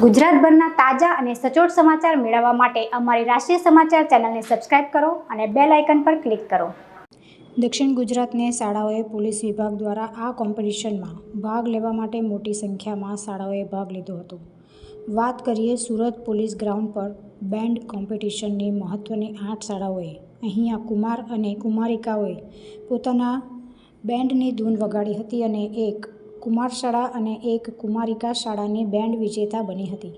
ગુજરાતભરના તાજા અને સચોટ સમાચાર મેળવવા માટે અમારી રાષ્ટ્રીય સમાચાર ચેનલને સબસ્ક્રાઇબ કરો અને બેલ આઇકન પર ક્લિક કરો। દક્ષિણ ગુજરાતની શાળાઓએ પોલીસ વિભાગ દ્વારા આ કોમ્પિટિશનમાં ભાગ લેવા માટે મોટી સંખ્યામાં શાળાઓએ ભાગ લીધો હતો। વાત કરીએ સુરત પોલીસ ગ્રાઉન્ડ પર બેન્ડ કોમ્પિટિશનની મહત્વની 8 શાળાઓએ અહીંયા કુમાર અને કુમારિકાઓએ પોતાના બેન્ડની ધૂન વગાડી હતી અને એક કુમાર શાળા અને એક કુમારિકા શાળાની બેન્ડ વિજેતા બની હતી।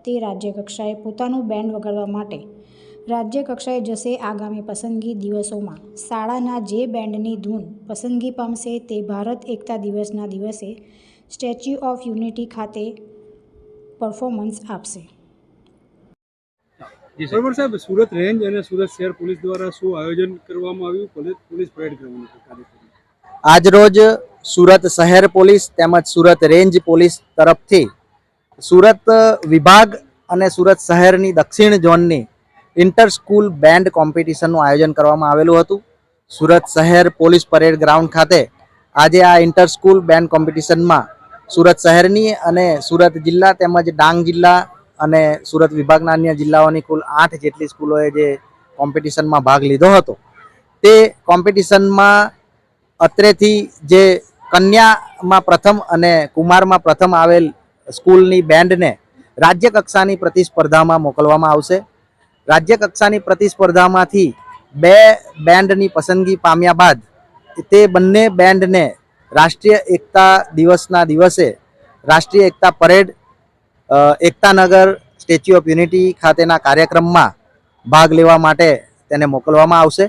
તે રાજ્ય કક્ષાએ પોતાનું બેન્ડ વગાડવા માટે રાજ્ય કક્ષાએ જશે। આગામી પસંદગી દિવસોમાં શાળાના જે બેન્ડની ધૂન પસંદગી પામશે તે ભારત એકતા દિવસના દિવસે સ્ટેચ્યુ ઓફ યુનિટી ખાતે પરફોર્મન્સ આપશે। બરાબર સાહેબ, સુરત રેન્જ અને સુરત શહેર પોલીસ દ્વારા શું આયોજન કરવામાં આવ્યું પોલીસ પરેડ કરવાનું કાર્યક્રમ? આજરોજ સુરત શહેર પોલીસ તેમજ સુરત રેન્જ પોલીસ તરફથી સુરત વિભાગ અને સુરત શહેરની દક્ષિણ ઝોનની ઇન્ટર સ્કૂલ બેન્ડ કોમ્પિટિશનનું આયોજન કરવામાં આવેલું હતું। સુરત શહેર પોલીસ પરેડ ગ્રાઉન્ડ ખાતે આજે આ ઇન્ટર સ્કૂલ બેન્ડ કોમ્પિટિશનમાં સુરત શહેરની અને સુરત જિલ્લા તેમજ ડાંગ જિલ્લા અને સુરત વિભાગના અન્ય જિલ્લાઓની કુલ 8 જેટલી સ્કૂલોએ જે કોમ્પિટિશનમાં ભાગ લીધો હતો તે કોમ્પિટિશનમાં અત્રેથી જે કન્યામાં પ્રથમ અને કુમારમાં પ્રથમ આવેલ સ્કૂલની બેન્ડને રાજ્ય કક્ષાની પ્રતિસ્પર્ધામાં મોકલવામાં આવશે। રાજ્ય કક્ષાની પ્રતિસ્પર્ધામાંથી 2 બેન્ડની પસંદગી પામ્યા બાદ તે બંને બેન્ડને રાષ્ટ્રીય એકતા દિવસના દિવસે રાષ્ટ્રીય એકતા parade Ektanagar Statue of Unity ખાતેના કાર્યક્રમમાં ભાગ લેવા માટે તેને મોકલવામાં આવશે।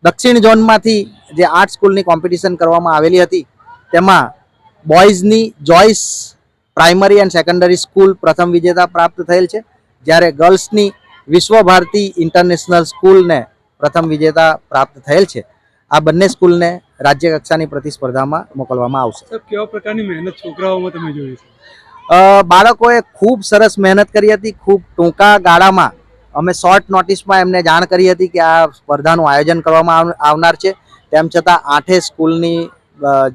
દક્ષિણ ઝોનમાંથી જે 8 સ્કૂલની કોમ્પિટિશન કરવામાં આવેલી હતી તેમાં બોયઝની Joyce primary and secondary school પ્રથમ વિજેતા પ્રાપ્ત થયેલ છે, જ્યારે ગર્લ્સની વિશ્વ ભારતી ઇન્ટરનેશનલ સ્કૂલને પ્રથમ વિજેતા પ્રાપ્ત થયેલ છે। આ બંને સ્કૂલને રાજ્ય કક્ષાની પ્રતિસ્પર્ધામાં મોકલવામાં આવશે। કેવા પ્રકારની મહેનત છોકરાઓમાં તમે જોઈ છે? બાળકોએ ખૂબ સરસ મહેનત કરી હતી। ખૂબ ટૂંકા ગાળામાં અમે શોર્ટ નોટિસમાં એમને જાણ કરી હતી કે આ સ્પર્ધાનું આયોજન કરવામાં આવનાર છે, તેમ છતાં 8 સ્કૂલની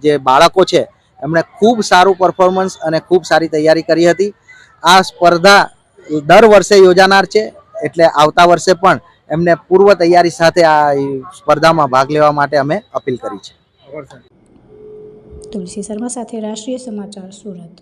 જે બાળકો છે એમણે ખૂબ સારું પરફોર્મન્સ અને ખૂબ સારી તૈયારી કરી હતી। આ સ્પર્ધા દર વર્ષે યોજાનાર છે, એટલે આવતા વર્ષે પણ એમને પૂર્વ તૈયારી સાથે આ સ્પર્ધામાં ભાગ લેવા માટે અમે અપીલ કરી છે। તુલસી શર્મા સાથે રાષ્ટ્રીય સમાચાર સુરત।